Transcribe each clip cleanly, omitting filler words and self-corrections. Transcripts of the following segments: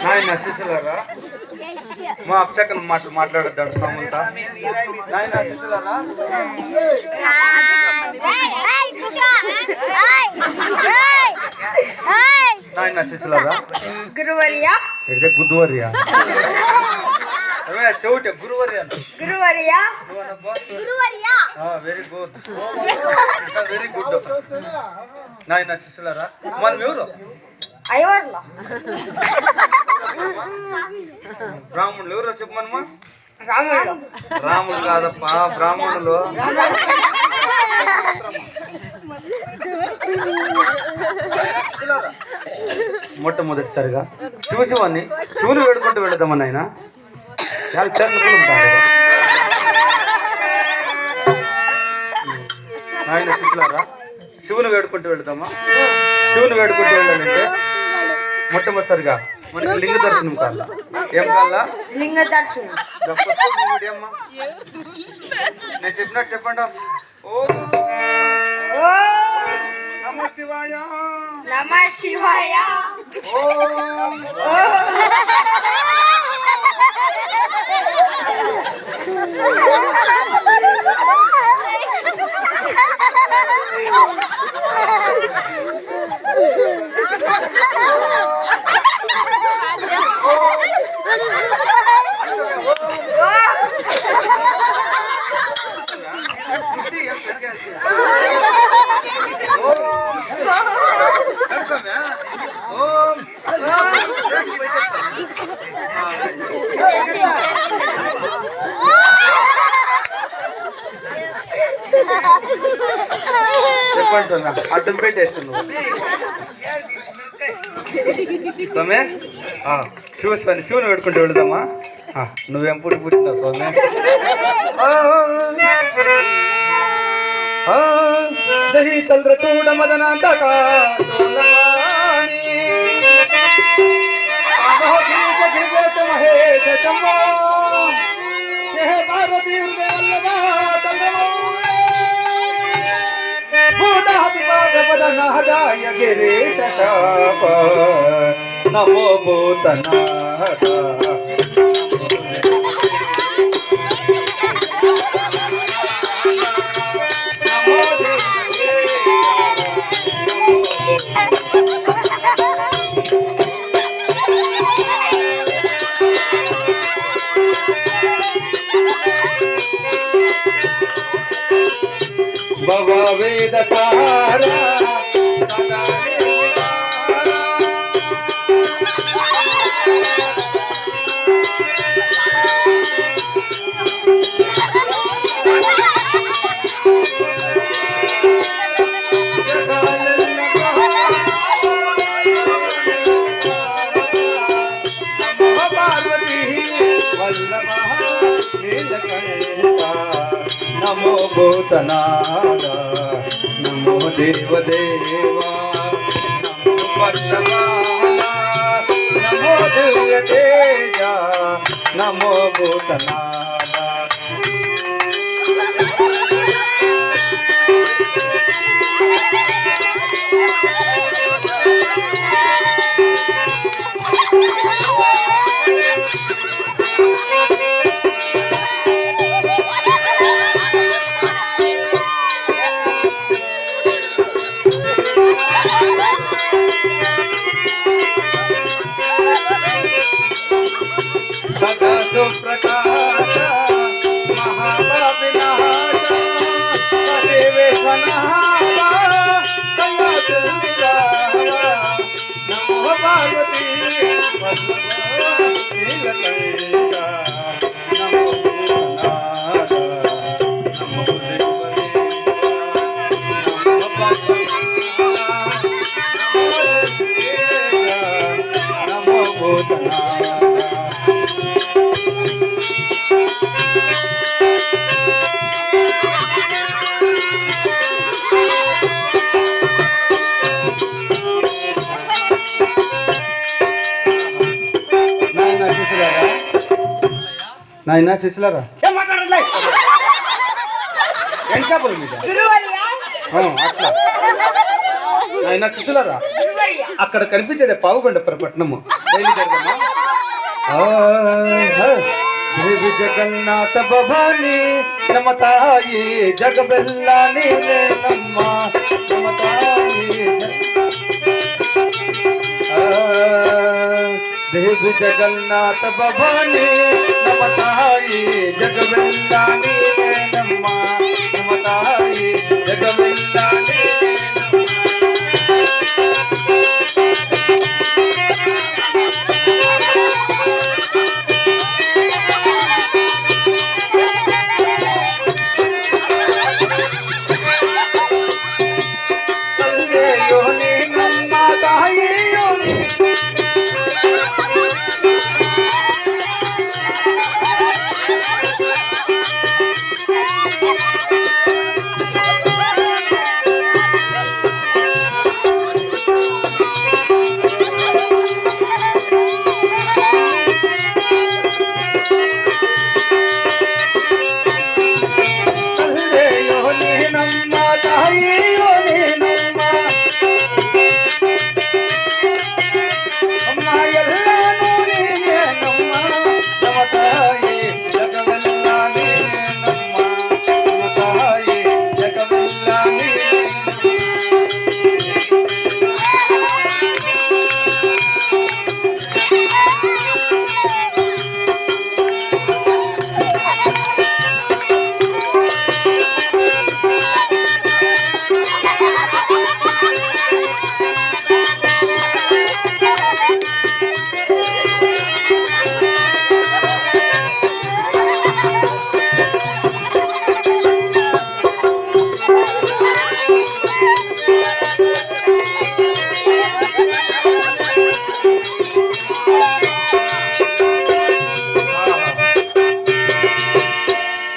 నాయన శిష్యులారా మా అప్పకను మాట్లాడద్దాం సమంతా నాయన శిష్యులారా నాయన శిష్యులారా గురువర్యా ఇది గురువర్యా అవే చెవుటే గురువర్యా గురువర్యా గురువర్యా వెరీ గుడ్ వెరీ గుడ్ నాయన శిష్యులారా మనం ఎవరు అయ్యవర్లా బ్రాహ్మణులు ఎవరో చెప్పమనమా రాముడు రాముడు కాదప్పా బ్రాహ్మణులు మొట్టమొదటిసారిగా శివశివాన్ని శివుని వేడుకుంటూ వెళదామని ఆయన చాలా చేతులు ఉంటారు ఆయన శిష్యులారా శివుని వేడుకుంటూ వెళదామా శివుని వేడుకుంటూ వెళ్ళాలంటే మొట్టమొదటిసారిగా మనకి లింగ దర్శనం కాల ఏం కావాలా లింగ దర్శనం అమ్మా నేను చెప్పినట్టు చెప్పండి ఓ నమ శివాయ నమ శివాయ చెప్పంటున్నా అడ్డం పెట్టేస్తున్నావు శివుని పెట్టుకుంటూ వెళదామా నువ్వేం పుట్టి పుట్టినావు సోమే దహి చంద్ర చూడ మదనాంతక మహేష పార్వతీ హృదయ భూతాయ గిరీశ శాప నమో భూతనాథ భవ వేద సారా నమో భూతనాథ నమో దేవదేవా నమో వర్తమాన నమో దివ్య తేజ నమో భూతనాథ సదా సుప్రకాశ మహావినాశ నమో పార్వతీ నమో భూతనాథ నాయన శిష్యులారా ఏం మాట్లాడలే ఏం చెప్పదు మీకు అట్లా ఆయన శిశులారా శివయ్య అక్కడ కనిపించేది పావుగొండ పట్టణము బయలుదేరదమ్మా. దేవి జగన్నాథ భవాని నమతాయి జగబెల్లాని నమ్మ నమతాయి దేవి జగన్నాథ భవాని నమతాయి జగబెల్లాని నమ్మ నమతాయి జగబెల్లాని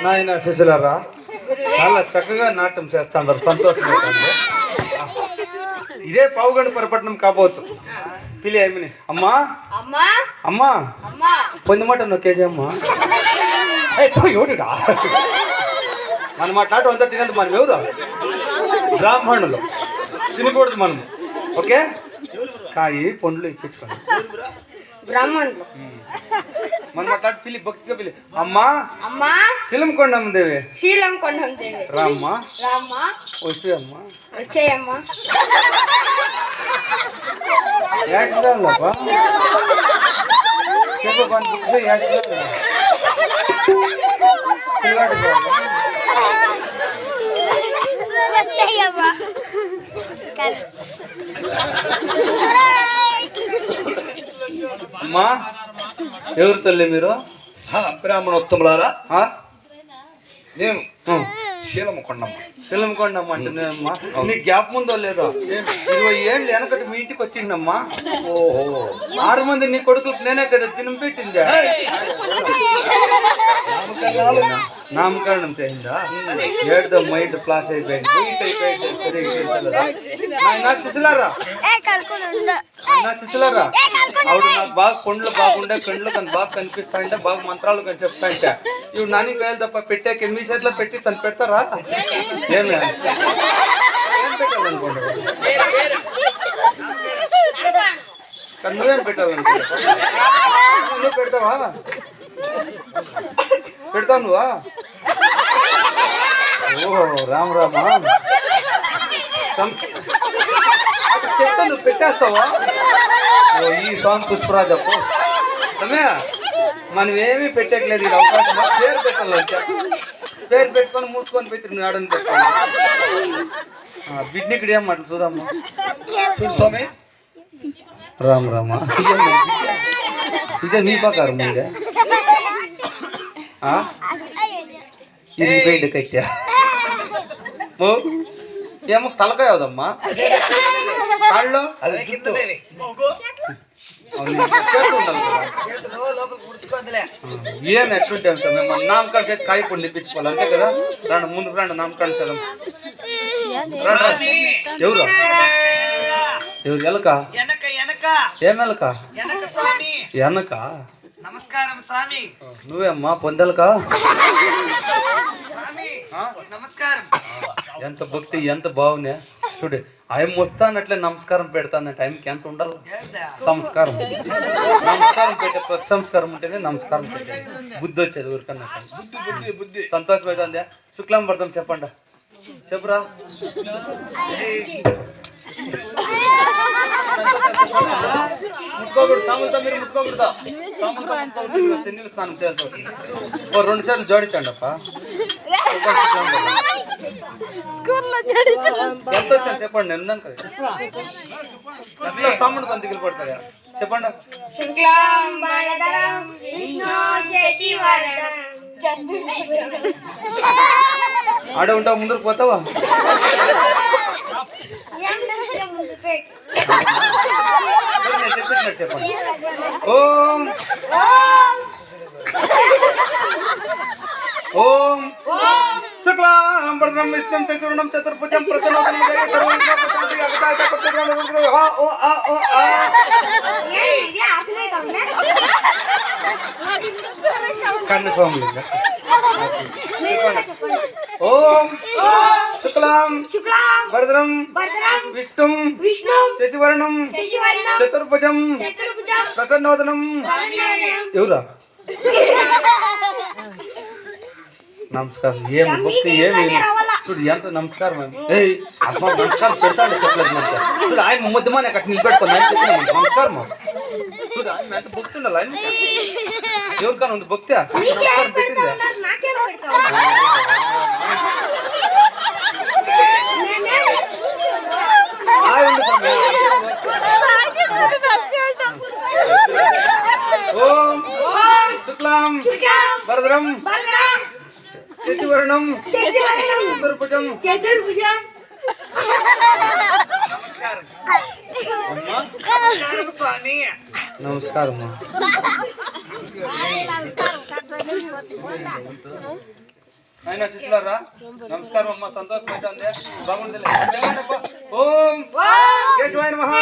నాయన శిశులారా చాలా చక్కగా నాట్యం చేస్తున్నారు, సంతోషం. ఇదే పావుగండ పరపట్నం కాబోతు పిలి ఏమిని అమ్మా అమ్మా అమ్మా అమ్మా పొంది మాట నొక్కేది అమ్మా ఎవడుగా మన మాట్లాడు అంతా తినదు మనం ఎవరు బ్రాహ్మణులు తినకూడదు మనము. ఓకే కాయి పండ్లు ఇప్పించుకోండి బ్రాహ్మణులు మన మాట్లాడు పిలి భక్తిగా పిలి అమ్మా అమ్మా శిలం కొండమ్మ దేవి శీలం కొండం దేవి రామ్మా రామ్మా వచ్చి అమ్మా వచ్చేయమ్మా యాక్సిడెంట్లప్పా చెప్పు పని బుక్స్ యాక్సిడెంట్ పిల్లాడు అమ్మా ఎవరు తల్లి మీరు? బ్రాహ్మణోత్తములారా ఆ? నేను ఉం. శీలముకొండమ్మ. శిలంకొండమ్మ అంటున్నామ్మా. నీకు గ్యాప్ ఉందో లేదో 20 ఏళ్ళు వెనకటి మీ ఇంటికి వచ్చిందమ్మా. ఓహో 6 మంది నీ కొడుకులకు నేనే కదా తినం పెట్టిందా? నామకరణం చేయిందా? ఏడుదో మైండ్ ప్లాస్ అయిపోయింది. నా శిశులారా ఆవిడ నాకు బాగా కొండ్లు బాగుండే కండ్లు కానీ బాగా కనిపిస్తాయంటే బాగా మంత్రాలు కానీ చెప్తాయంటే ఇవి నాని కాయలు తప్ప పెట్టాక మీ చేతిలో పెట్టి తను పెడతారా? ఏమి ఏం పెట్టాలనుకుంటా కానీ నువ్వేం పెట్టాలనుకుంటా? నువ్వు పెడతావా? పెడతావు నువ్వా? ఓహో రామ్ రామా చెప్తా నువ్వు పెట్టేస్తావా? ఓ ఈ సాంగ్ పుష్పరాజప్పు సమయ మనం ఏమీ పెట్టేయలేదు. ఇది అవకాశం పేరు పెట్టాలి. పేరు పెట్టుకొని మూసుకొని పెట్టి నువ్వు ఆడని పెట్టాలి. బిడ్డ ఇక్కడ ఏం మాట చూడమ్మా స్వామి రామ్ రామా ఇదే నీ ప్రకారం ముందే ఇది బయట కట్టా ఏమో తలకాయ అవదమ్మా కాళ్ళు అది జుట్టు. ఏం ఎట్లుంటే మేము నామకరణ చేసి కాయ పొడి ఇప్పించుకోవాలి అంతే కదా. రండి ముందుకు రండి నామకరణ చేద్దాం. ఎవరు ఎవరు ఎలక ఏం ఎలక ఎనక నమస్కారం స్వామి. నువ్వే అమ్మా పొందలక స్వామి నమస్కారం. ఎంత భక్తి ఎంత బాగున్నా చూడు ఆయన వస్తానట్లే నమస్కారం పెడతాను టైంకి ఎంత ఉండాలి సంస్కారం పెట్టే ప్రతి సంస్కారం ఉంటేనే నమస్కారం పెట్టేది బుద్ధి వచ్చేది ఊరికన్నా బుద్ధి సంతోషమైందా శుక్లం పడతాం చెప్పండి చెప్పురా ముట్టుకోకూడదు సాములతో మీరు ముట్టుకోకూడదా చెన్నీళ్ళు స్నానం చేయాల్సి వస్తుంది 2 సార్లు జోడించండి అప్ప ఎంత వచ్చాను చెప్పండి ఎందాక సాముడు కొంత దిగులు పడతాయా చెప్పండి శుక్లాంబరధరం విష్ణు శశివర్ణం చతుర్భుజం. ఆడే ఉంటావు ముందుకు పోతావా నేను చెప్పినట్టు చెప్పండి ఓం ఓం శుక్లాంబరధరం విష్ణుం శశివర్ణం చతుర్భుజం ప్రసన్నవదనం కన్ను స్వామి ఓం శుక్లాం వరదరం విష్ణుం శశివర్ణం చతుర్భుజం ప్రసన్నవదనం ఎవరా నమస్కారం ఏమి భక్తి ఏమి చూడు ఎంత నమస్కారం ఏయ్ అమ్మ నమస్కారం పెడతాడు చెప్పలేదు నమస్కారం చూడు ఆయన ముద్దమానే అక్కడ నిలబెట్టుకుంది ఆయన చెప్పిన నమస్కారం చూడు ఆయన ఎంత భక్తి ఉండాలి ఆయన ఎవరికైనా ఉంది భక్తి నమస్కారం పెట్టిందా ఓం శుక్లాం వరదరం శశివర్ణం చతుర్భుజం స్వామి నమస్కారం ఆయన చిట్లారా నమస్కారం అమ్మ సంతోషం అవుతుంది బాగుంది ఓం కేశవాయ నమః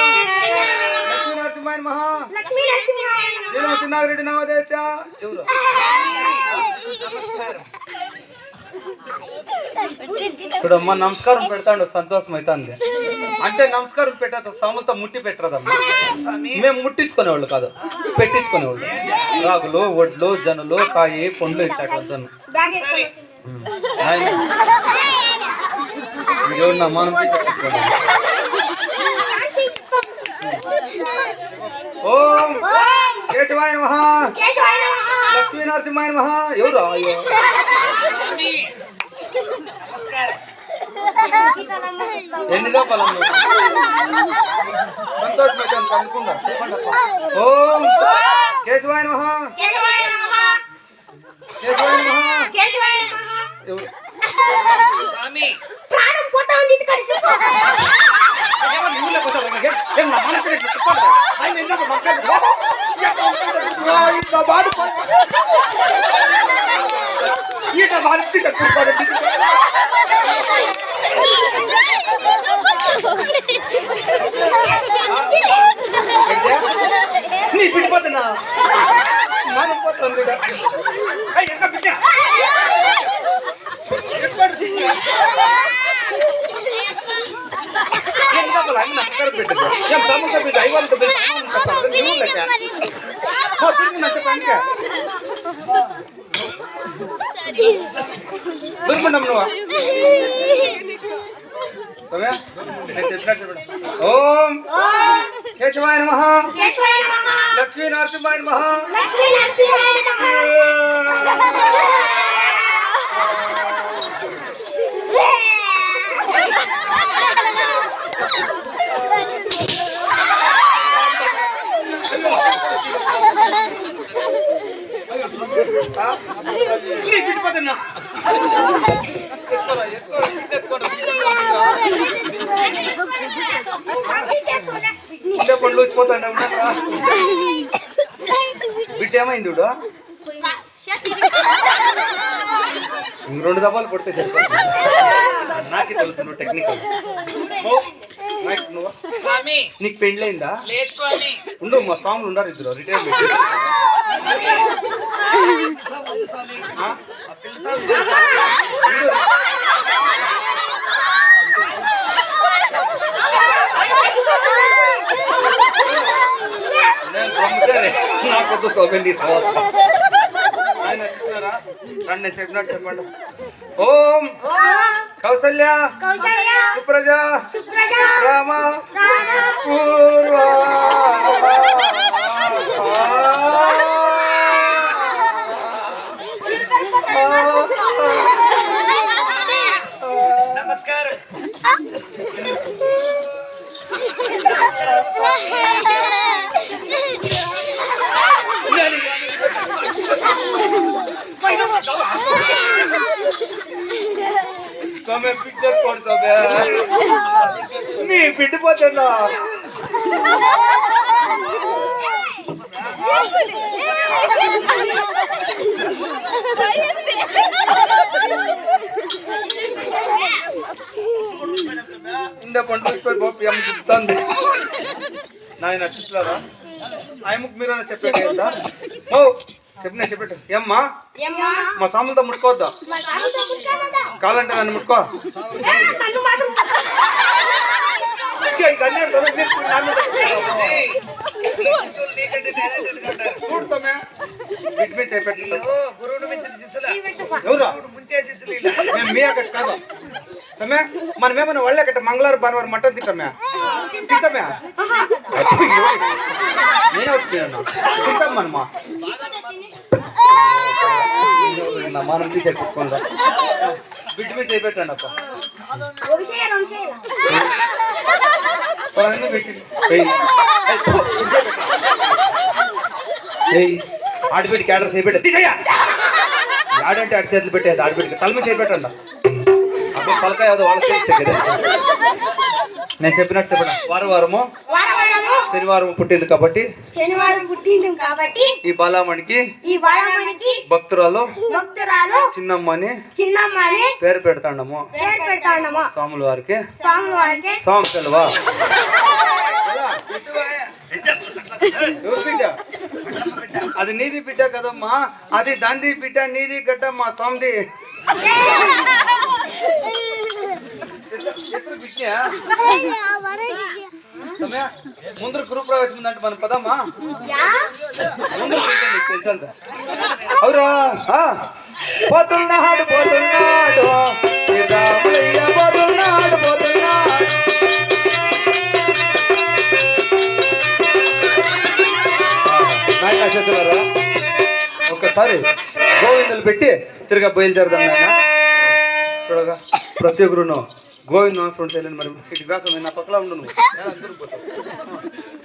లక్ష్మీనరసింహాయ నమః శ్రీనాగరెడ్డి నవదేశ ఎవరు చూడమ్మా నమస్కారం పెడతాడు సంతోషం అవుతుంది అంటే నమస్కారం పెట్టా సాములతో ముట్టి పెట్టరదమ్మా మేము ముట్టించుకునేవాళ్ళు కాదు పెట్టించుకునేవాళ్ళు రాగులు వడ్లు జనులు కాయి పండ్లు ఇట్లాంటి ఎవరు మనం ఓం కేశవాయ నమః లక్ష్మీనరసింహాయ నమః ఎవరు అయ్యో ఎన్నిగా ఫలం సంతోషం అనుకుందా ఓం కేశవాయ నమః కేశవాయ నమః ఎవరు ప్రాణం పోతా ఉంది ఇది కలిసి నీ పిడిపోతున్నా మనం పోతుంది నమస్కారం పెట్టదు ఏం సాములతో పెట్టి ఐవాళ్ళతో పెట్టి దొరుకుంటాం నువ్వు ఓం కేశవాయ నమః లక్ష్మీనరసింహాయ నమః పండ్లు వచ్చిపోతాండి బిడ్డ ఏమైంది ఇంక 2 దఫాలు కొడితే చెప్తాను నాకే తెలుసు నువ్వు టెక్నికల్ నీకు పెళ్ళైందా ఉండు మా స్వాములు ఉన్నారు ఇద్దరు రిటైర్మెంట్ వద్దు స్వామి నీ ఆయన చెప్తున్నారా రండి నేను చెప్పినట్టు చెప్పండి ఓం కౌసల్య కౌసల్య సుప్రజ సుప్రజ రామ రామ పూర్వ నమస్కారం స్వామి పిక్చర్ కొడతావే నీ బిడ్డిపోతున్నా ఇంደ పండుగ గోపి అమ్మ చెప్తాంది నాయన చూస్తారా ఆయమ్మకు మీరు చెప్పేట ఓ చెప్పిన చెప్పేట ఏమ్మా ఏమ్మా మా సాములతో ముట్టుకోవద్దా మా సాముతో ముట్టుకోవద్దా కావాలంటే నన్ను ముట్టుకో నన్ను మాత్రం నీకంటే టాలెంటెడ్ గా ఉంటారు చెప్పేట గురువును మించిన శిష్యులా ఎవరా గురువును ముంచే శిష్యులు ఇలా మేము మీ అక్కడ కాదు తమ్మే మనమేమన్నా వాళ్ళే కట్ట మంగళవారం భానువారం మటన్ తింటామే తింటామే నేనే వస్తున్నాను తింటాం మనమా నా మనం తీసేసుకోండి బిడ్డ మీద చేపెట్టండి అప్ప ఆడిపెట్టి క్యాడర్ చేపెట్ట తీసేయ్యా ఆడంటే ఆడి చేతులు పెట్టేది ఆడిపెట్టి తల మీద చేపెట్టండి అప్పుడు తలకాయ ఏదో వాళ్ళ చేస్తే కదా నేను చెప్పినట్టు చెప్పండి వారము శనివారం పుట్టింది కాబట్టి శనివారం పుట్టింది కాబట్టి ఈ బాలామణికి భక్తురాలు చిన్నమ్మని పేరు పెడతాండము స్వాముల వారికి స్వామి సెలవా ఎవరు బిడ్డ అది నీది బిడ్డ కదమ్మా అది దాంది బిడ్డ నీది గడ్డమ్మా స్వామిది ముందర గృహ ప్రవేశం ఉందంటే మనం పదమ్మా ముందు తెలుసంత అవురా పోతున్నాడు పోతున్నాడు పోతున్నాడు పోతున్నాడు నాయన ఒక్కసారి గోవిందులు పెట్టి తిరిగా బయలుదేరదాం నాయన చూడగా ప్రతి ఒక్కరును గోవింద ఫ్రెండ్స్ వెళ్ళండి మరి ఇటు వ్యాసం నా పక్కన ఉండు నువ్వు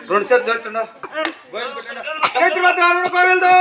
రెండు చేతులు జరుగుతుండ గోవిందు